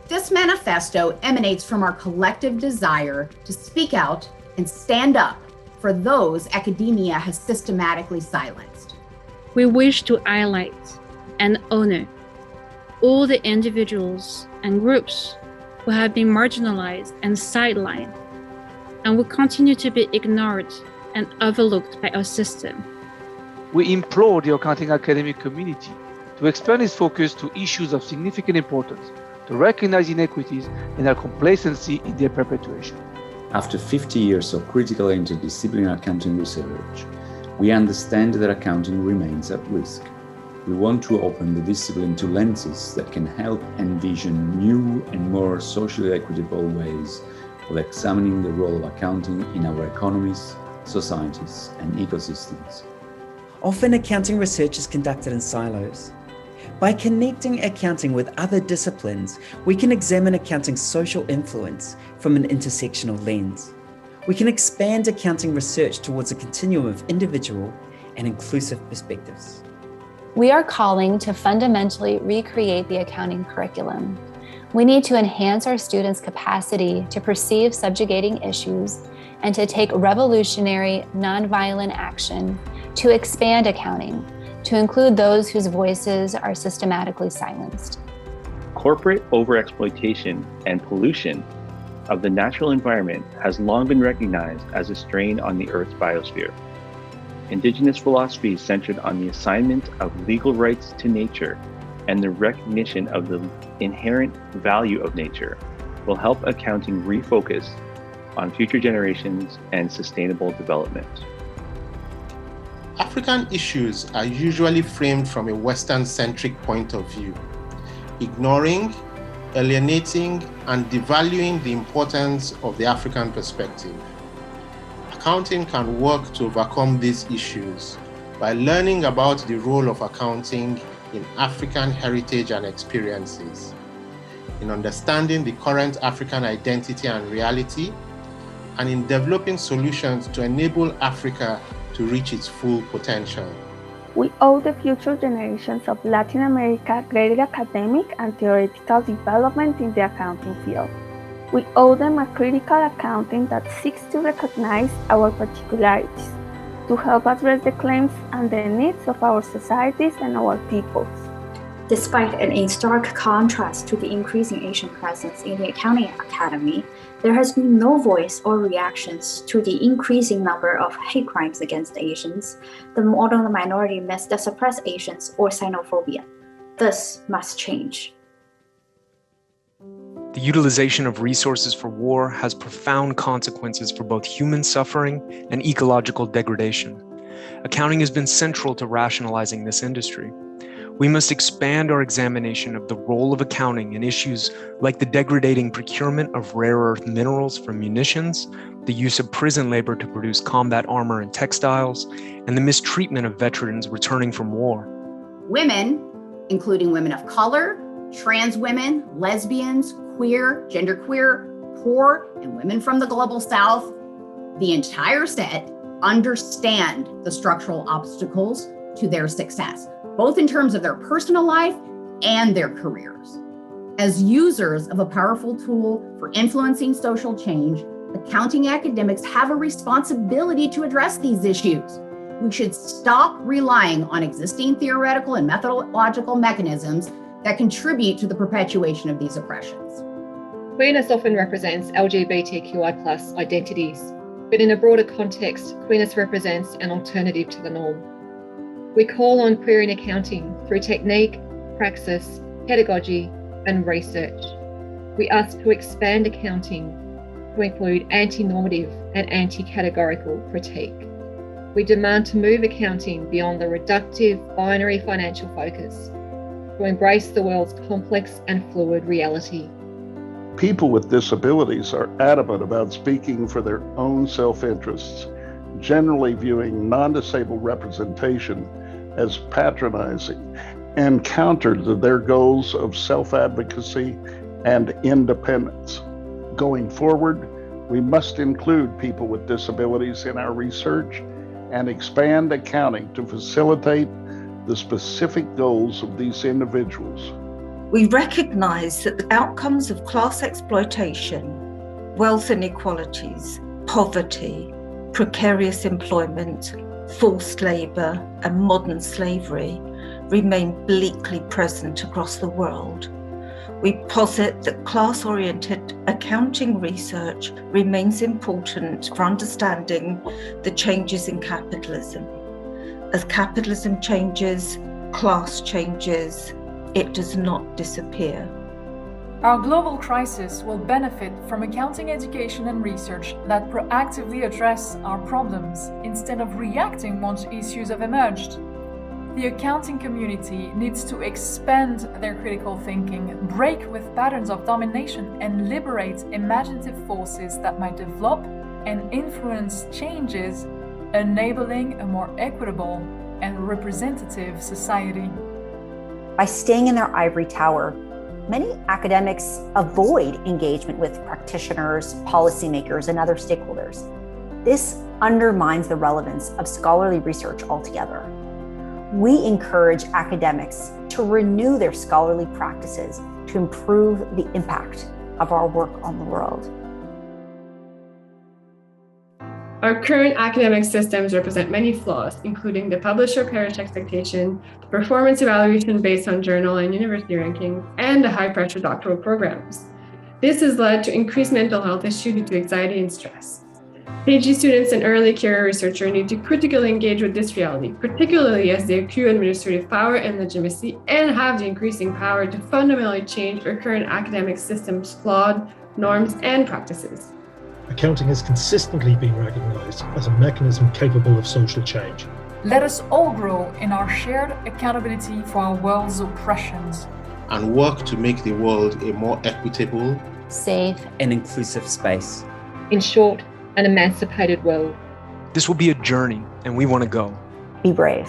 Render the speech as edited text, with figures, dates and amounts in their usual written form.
This manifesto emanates from our collective desire to speak out and stand up for those academia has systematically silenced. We wish to highlight and honor all the individuals and groups who have been marginalized and sidelined and will continue to be ignored and overlooked by our system. We implore the accounting academic community to expand its focus to issues of significant importance, to recognize inequities and their complacency in their perpetuation. After 50 years of critical interdisciplinary accounting research, we understand that accounting remains at risk. We want to open the discipline to lenses that can help envision new and more socially equitable ways of examining the role of accounting in our economies, societies, and ecosystems. Often accounting research is conducted in silos. By connecting accounting with other disciplines, we can examine accounting's social influence from an intersectional lens. We can expand accounting research towards a continuum of individual and inclusive perspectives. We are calling to fundamentally recreate the accounting curriculum. We need to enhance our students' capacity to perceive subjugating issues and to take revolutionary, nonviolent action to expand accounting, to include those whose voices are systematically silenced. Corporate overexploitation and pollution of the natural environment has long been recognized as a strain on the Earth's biosphere. Indigenous philosophies centered on the assignment of legal rights to nature and the recognition of the inherent value of nature will help accounting refocus on future generations and sustainable development. African issues are usually framed from a Western-centric point of view, ignoring, alienating, and devaluing the importance of the African perspective. Accounting can work to overcome these issues by learning about the role of accounting in African heritage and experiences, in understanding the current African identity and reality, and in developing solutions to enable Africa to reach its full potential. We owe the future generations of Latin America greater academic and theoretical development in the accounting field. We owe them a critical accounting that seeks to recognize our particularities, to help address the claims and the needs of our societies and our peoples. Despite a stark contrast to the increasing Asian presence in the Accounting Academy, there has been no voice or reactions to the increasing number of hate crimes against Asians, the model minority myths that suppress Asians, or xenophobia. This must change. The utilization of resources for war has profound consequences for both human suffering and ecological degradation. Accounting has been central to rationalizing this industry. We must expand our examination of the role of accounting in issues like the degrading procurement of rare earth minerals for munitions, the use of prison labor to produce combat armor and textiles, and the mistreatment of veterans returning from war. Women, including women of color, trans women, lesbians, queer, genderqueer, poor, and women from the global South, the entire set understand the structural obstacles to their success, both in terms of their personal life and their careers. As users of a powerful tool for influencing social change, accounting academics have a responsibility to address these issues. We should stop relying on existing theoretical and methodological mechanisms that contribute to the perpetuation of these oppressions. Queerness often represents LGBTQI+ identities, but in a broader context, queerness represents an alternative to the norm. We call on queer in accounting through technique, praxis, pedagogy, and research. We ask to expand accounting to include anti-normative and anti-categorical critique. We demand to move accounting beyond the reductive, binary financial focus to embrace the world's complex and fluid reality. People with disabilities are adamant about speaking for their own self-interests, generally viewing non-disabled representation as patronizing and counter to their goals of self-advocacy and independence. Going forward, we must include people with disabilities in our research and expand accounting to facilitate the specific goals of these individuals. We recognise that the outcomes of class exploitation, wealth inequalities, poverty, precarious employment, forced labour, and modern slavery remain bleakly present across the world. We posit that class-oriented accounting research remains important for understanding the changes in capitalism. As capitalism changes, class changes, it does not disappear. Our global crisis will benefit from accounting education and research that proactively address our problems instead of reacting once issues have emerged. The accounting community needs to expand their critical thinking, break with patterns of domination, and liberate imaginative forces that might develop and influence changes, enabling a more equitable and representative society. By staying in their ivory tower, many academics avoid engagement with practitioners, policymakers, and other stakeholders. This undermines the relevance of scholarly research altogether. We encourage academics to renew their scholarly practices to improve the impact of our work on the world. Our current academic systems represent many flaws, including the publisher-perish expectation, the performance evaluation based on journal and university rankings, and the high-pressure doctoral programs. This has led to increased mental health issues due to anxiety and stress. PhD students and early career researchers need to critically engage with this reality, particularly as they accrue administrative power and legitimacy and have the increasing power to fundamentally change our current academic system's flawed norms and practices. Accounting has consistently been recognized as a mechanism capable of social change. Let us all grow in our shared accountability for our world's oppressions and work to make the world a more equitable, safe, and inclusive space. In short, an emancipated world. This will be a journey, and we want to go. Be brave.